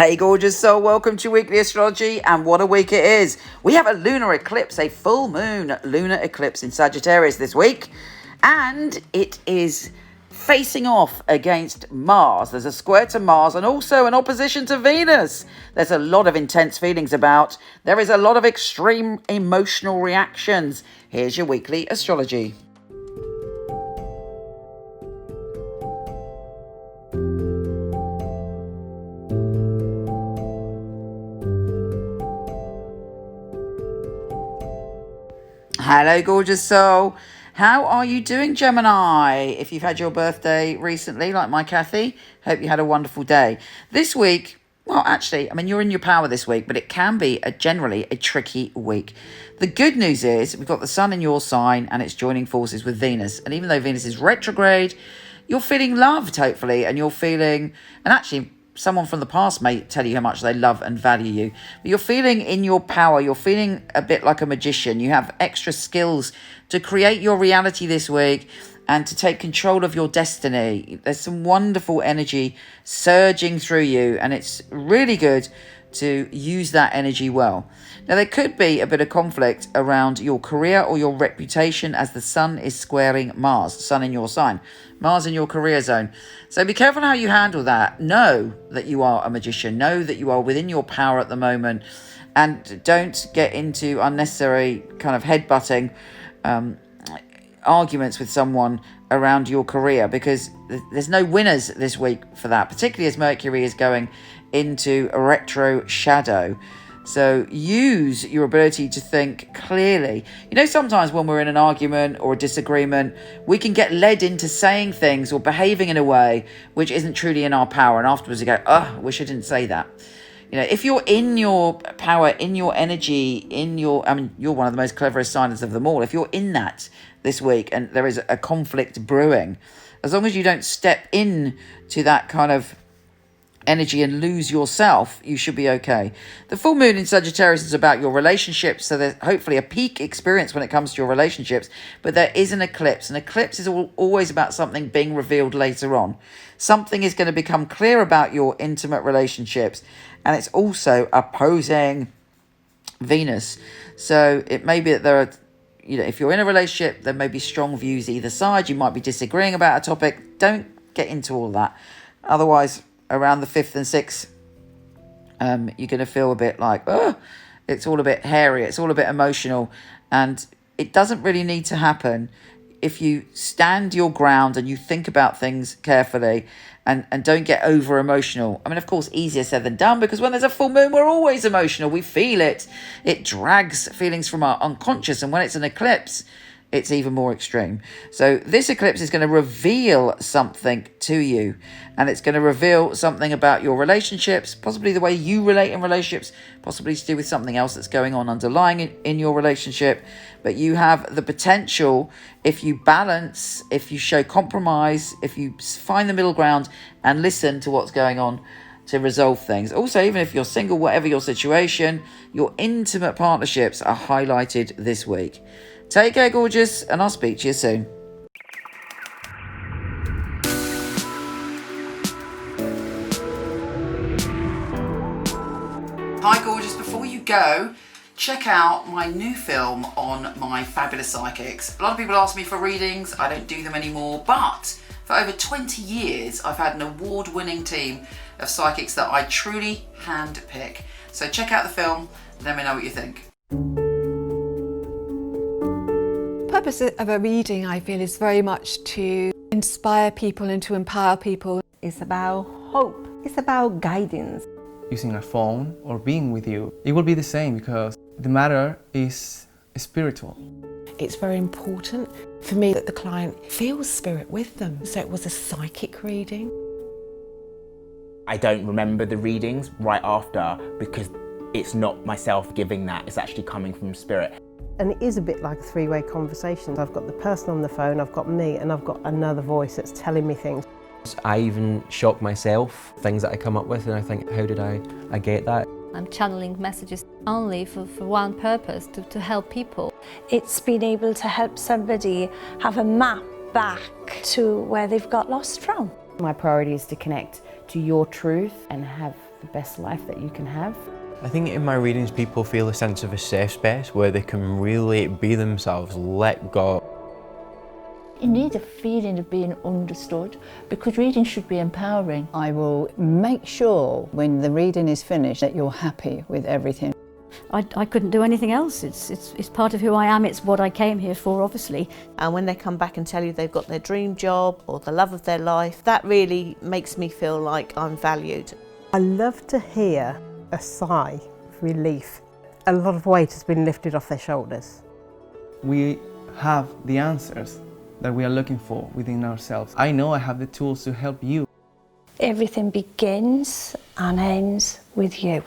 Hey gorgeous soul, welcome to Weekly Astrology, and what a week it is. We have a lunar eclipse, a full moon lunar eclipse in Sagittarius this week, and it is facing off against Mars. There's a square to Mars and also an opposition to Venus. There's a lot of intense feelings about. There is a lot of extreme emotional reactions. Here's your weekly astrology. Hello, gorgeous soul. How are you doing, Gemini? If you've had your birthday recently, like my Kathy, hope you had a wonderful day. This week, well, actually, you're in your power this week, but it can be generally a tricky week. The good news is we've got the sun in your sign and it's joining forces with Venus. And even though Venus is retrograde, you're feeling loved, hopefully, and you're feeling, and actually, someone from the past may tell you how much they love and value you. But you're feeling in your power. You're feeling a bit like a magician. You have extra skills to create your reality this week and to take control of your destiny. There's some wonderful energy surging through you, and it's really good to use that energy well. Now, there could be a bit of conflict around your career or your reputation as the sun is squaring Mars, sun in your sign, Mars in your career zone. So be careful how you handle that. Know that you are a magician. Know that you are within your power at the moment, and don't get into unnecessary kind of headbutting arguments with someone around your career, because there's no winners this week for that, particularly as Mercury is going into a retro shadow. So use your ability to think clearly. You know, sometimes when we're in an argument or a disagreement, we can get led into saying things or behaving in a way which isn't truly in our power, and afterwards we go, oh, I wish I didn't say that. You know, if you're in your power, in your energy, you're one of the most cleverest signers of them all. If you're in that this week and there is a conflict brewing, as long as you don't step in to that kind of energy and lose yourself, you should be okay. The full moon in Sagittarius is about your relationships, so there's hopefully a peak experience when it comes to your relationships, but there is an eclipse. An eclipse is always about something being revealed later on. Something is going to become clear about your intimate relationships, and it's also opposing Venus. So it may be that there are, if you're in a relationship, there may be strong views either side. You might be disagreeing about a topic. Don't get into all that. Otherwise, around the 5th and 6th, you're going to feel a bit like, oh, it's all a bit hairy, it's all a bit emotional, and it doesn't really need to happen if you stand your ground and you think about things carefully and don't get over emotional. Of course, easier said than done, because when there's a full moon, we're always emotional. We feel it. It drags feelings from our unconscious, and when it's an eclipse, it's even more extreme. So this eclipse is going to reveal something to you, and it's going to reveal something about your relationships, possibly the way you relate in relationships, possibly to do with something else that's going on underlying in your relationship. But you have the potential, if you balance, if you show compromise, if you find the middle ground and listen to what's going on, to resolve things. Also, even if you're single, whatever your situation, your intimate partnerships are highlighted this week. Take care, gorgeous, and I'll speak to you soon. Hi, gorgeous. Before you go, check out my new film on my fabulous psychics. A lot of people ask me for readings. I don't do them anymore, but for over 20 years, I've had an award-winning team of psychics that I truly handpick. So check out the film, let me know what you think. The purpose of a reading, I feel, is very much to inspire people and to empower people. It's about hope. It's about guidance. Using a phone or being with you, it will be the same, because the matter is spiritual. It's very important for me that the client feels spirit with them. So it was a psychic reading. I don't remember the readings right after, because it's not myself giving that, it's actually coming from spirit. And it is a bit like a three-way conversation. I've got the person on the phone, I've got me, and I've got another voice that's telling me things. I even shock myself, things that I come up with, and I think, how did I get that? I'm channeling messages only for one purpose, to help people. It's been able to help somebody have a map back to where they've got lost from. My priority is to connect to your truth and have the best life that you can have. I think in my readings people feel a sense of a safe space where they can really be themselves, let go. You need a feeling of being understood because reading should be empowering. I will make sure when the reading is finished that you're happy with everything. I couldn't do anything else. It's part of who I am. It's what I came here for, obviously. And when they come back and tell you they've got their dream job or the love of their life, that really makes me feel like I'm valued. I love to hear a sigh of relief. A lot of weight has been lifted off their shoulders. We have the answers that we are looking for within ourselves. I know I have the tools to help you. Everything begins and ends with you.